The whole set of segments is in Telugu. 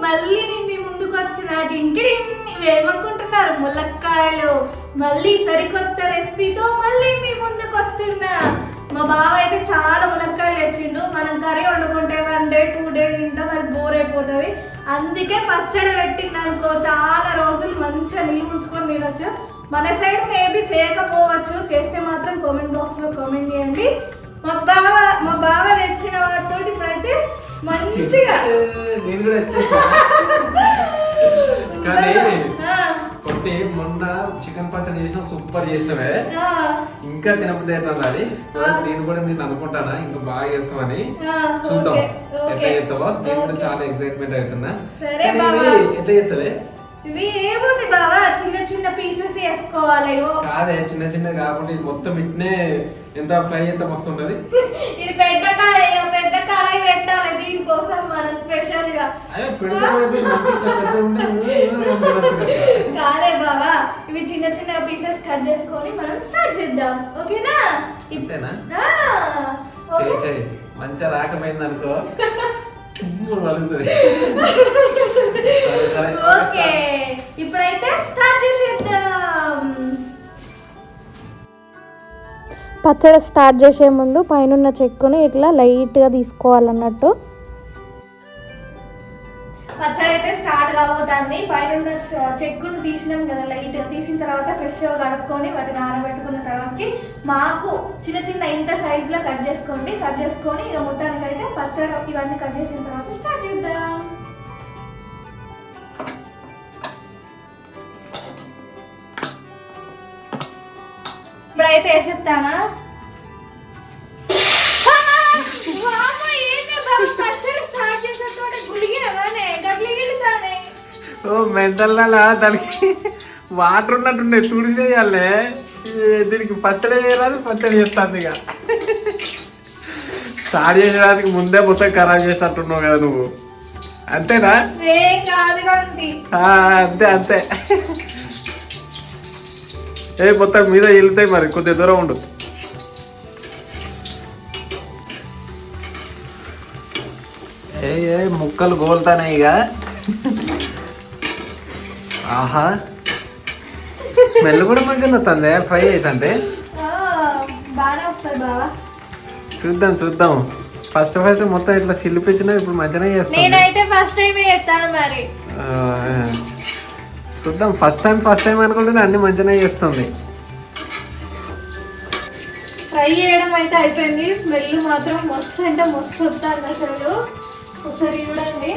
మళ్ళీ నేను మీ ముందుకు వచ్చిన ఏమనుకుంటున్నారు ములక్కాయలు మళ్ళీ సరికొత్త రెసిపీతో మళ్ళీ మీ ముందుకు వస్తున్నా. మా బావ అయితే చాలా ములక్కాయలు తెచ్చిండు. మనం కర్రీ వండుకుంటే 1 డే 2 డే తింటాం, అది బోర్ అయిపోతుంది. అందుకే పచ్చడి పెట్టిండు అనుకో, చాలా రోజులు మంచిగా నిల్వ ఉంచుకొని తినొచ్చు. మన సైడ్ మేబీ చేయకపోవచ్చు, చేస్తే మాత్రం కామెంట్ బాక్స్లో కామెంట్ చేయండి. మా బావ తెచ్చిన వాటితో ఇప్పుడైతే మంచిగా నేను కూడా కానీ కొట్టి మొన్న చికెన్ పచ్చడి చేసిన సూపర్ చేసినవే, ఇంకా తినబుద్ధి అవుతుంది. అది నేను కూడా నేను అనుకుంటానా ఇంకా బాగా చేస్తామని. చూద్దాం ఎట్లా చేస్తావో, నేను కూడా చాలా ఎక్సైట్మెంట్ అవుతున్నా. ఎట్లా చేస్తావే? ఇవి ఏముంది బావా, చిన్న చిన్న పీసెస్ వేసుకోవాలి. కాదే చిన్న చిన్న కాకుండా ఇది మొత్తం ఇట్నే ఎంత ఫ్రై ఎంత మస్తు ఉంటది. ఇది పెద్ద కడాయి పెట్టాలి దీనికోసం మనం స్పెషల్ గా. కాదే బావా, ఇవి చిన్న చిన్న పీసెస్ కట్ చేసుకొని మనం స్టార్ట్ చేద్దాం. ఓకేనా? ఇంతేనా? మంచిగా రాకపోయింది అనుకో ఓకే, ఇప్పుడైతే స్టార్ట్ చేసేద్దాం. పచ్చడి స్టార్ట్ చేసే ముందు పైన చెక్కుని ఇట్లా లైట్గా తీసుకోవాలన్నట్టు. పచ్చడి అయితే స్టార్ట్ కాబోతుంది. పైన చెక్కును తీసినాం కదా, లైట్గా తీసిన తర్వాత ఫ్రెష్గా కడుక్కొని వాటిని ఆరబెట్టుకున్న తర్వాతకి మాకు చిన్న చిన్న ఇంత సైజులో కట్ చేసుకోండి. కట్ చేసుకొని ఇక మొత్తానికి అయితే పచ్చడి ఇవన్నీ కట్ చేసిన తర్వాత స్టార్ట్ చేద్దాం. ఇప్పుడైతే వేసేస్తానా? మెంటల్ దానికి వాటర్ ఉన్నట్టుండే తుడి చేయాలి. దీనికి పచ్చడి చేయరాదు, పచ్చడి చేస్తాను. ఇక స్టార్ట్ చేసేదానికి ముందే మొత్తం ఖరాబ్ చేసినట్టున్నావు కదా నువ్వు, అంతేనా? అంతే అంతే. మొత్తం మీద వెళ్తాయి, మరి కొద్దిగా దూరం ఉండు. ముక్కలు గోలుతానే ఇక. ఆహా, స్మెల్ కూడా మంచిగా వస్తుంది ఫ్రై అవుతుంటే. చూద్దాం చూద్దాం. ఫస్ట్ మొత్తం ఇట్లా చిల్లిపించిన ఇప్పుడు మంచిగా చేస్తాను. చూద్దాం. ఫస్ట్ టైం అనుకుంటే అన్ని మంచిగా చేస్తుంది. ఫ్రై చేయడం అయితే అయిపోయింది. స్మెల్ మాత్రం మస్తు అంటే మస్తు వస్తుంది అసలు. ఒకసారి చూడండి.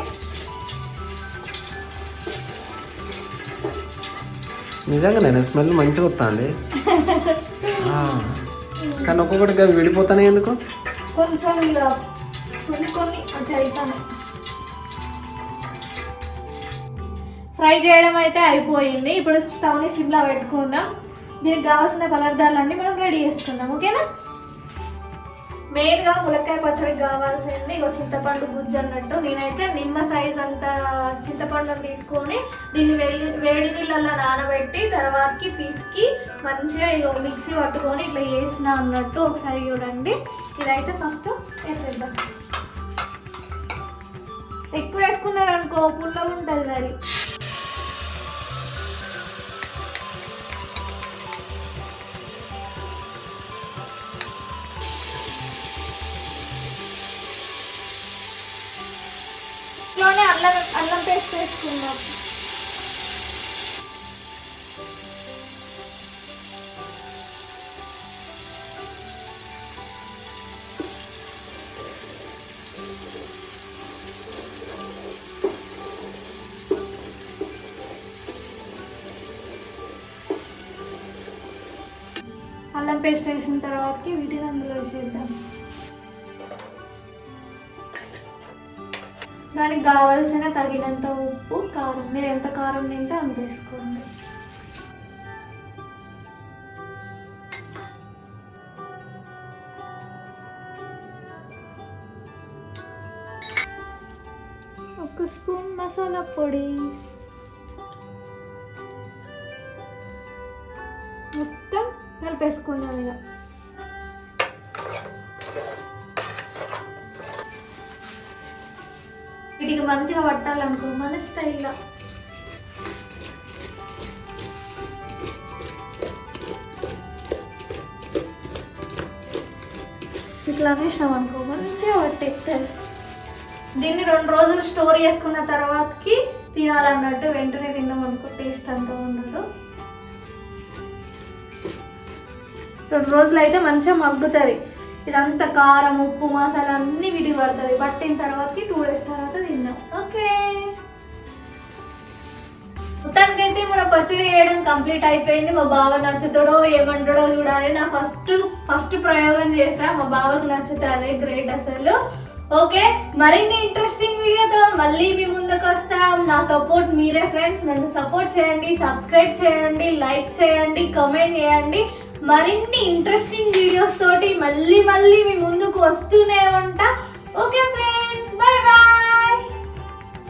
నిజంగా నేను స్మెల్ మంచిగా వస్తుంది. కానీ ఒక్కొక్కటిగా విడిపోతానే ఎందుకు? కొంచెం కొన్ని అంటే అవుతాను. ఫ్రై చేయడం అయితే అయిపోయింది. ఇప్పుడు స్టవ్ని సిమ్లా పెట్టుకుందాం. దీనికి కావాల్సిన పదార్థాలన్నీ మనం రెడీ చేసుకుందాం. ఓకేనా? మెయిన్గా ములక్కాయ పచ్చడికి కావాల్సింది ఇక చింతపండు గుజ్జు అన్నట్టు. నేనైతే నిమ్మ సైజ్ అంత చింతపండుని తీసుకొని దీన్ని వేడి నీళ్ళల్లో నానబెట్టి తర్వాతకి పిసికి మంచిగా ఇక మిక్సీ పట్టుకొని ఇట్లా వేసిన అన్నట్టు. ఒకసారి చూడండి. ఇదైతే ఫస్ట్ వేసేద్దాం. ఎక్కువ వేసుకున్నారనుకో పుల్లగా ఉంటుంది మరి. అల్లం పేస్ట్ వేసుకుందాం. అల్లం పేస్ట్ వేసిన తర్వాతకి వీటిని అందులో వేసేద్దాం. దానికి కావాల్సిన తగినంత ఉప్పు, కారం. మీరు ఎంత కారం తింటే అంత వేసుకోండి. ఒక స్పూన్ మసాలా పొడి. మొత్తం కలిపేసుకున్నాను ఇక. వీటికి మంచిగా పట్టాలనుకో మన స్టైల్లో. ఇట్లా వేసినాం అనుకో మంచిగా పట్టేస్తారు. దీన్ని 2 రోజులు స్టోర్ చేసుకున్న తర్వాతకి తినాలన్నట్టు, వెంటనే తిన్నాం అనుకో టేస్ట్ అంతా ఉండదు. 2 రోజులు అయితే మంచిగా మగ్గుతుంది. ఇదంతా కారం ఉప్పు మసాలా అన్నీ విడిగి పడుతుంది. పట్టిన తర్వాతకి 2 డేస్ తర్వాత తిన్నాం. ఓకే, మొత్తానికైతే మన పచ్చడి వేయడం కంప్లీట్ అయిపోయింది. మా బావ నచ్చుతాడో ఏమంటాడో చూడాలి. నా ఫస్ట్ ప్రయోగం చేసా, మా బావకు నచ్చుతుంది. గ్రేట్ అసలు. ఓకే, మరిన్ని ఇంట్రెస్టింగ్ వీడియోతో మళ్ళీ మీ ముందుకు వస్తాం. నా సపోర్ట్ మీరే ఫ్రెండ్స్. నన్ను సపోర్ట్ చేయండి, సబ్స్క్రైబ్ చేయండి, లైక్ చేయండి, కామెంట్ చేయండి. మరిన్ని ఇంట్రెస్టింగ్ వీడియోస్ తోటి మళ్ళీ మీ ముందుకు వస్తూనే ఉంటా. Okay friends.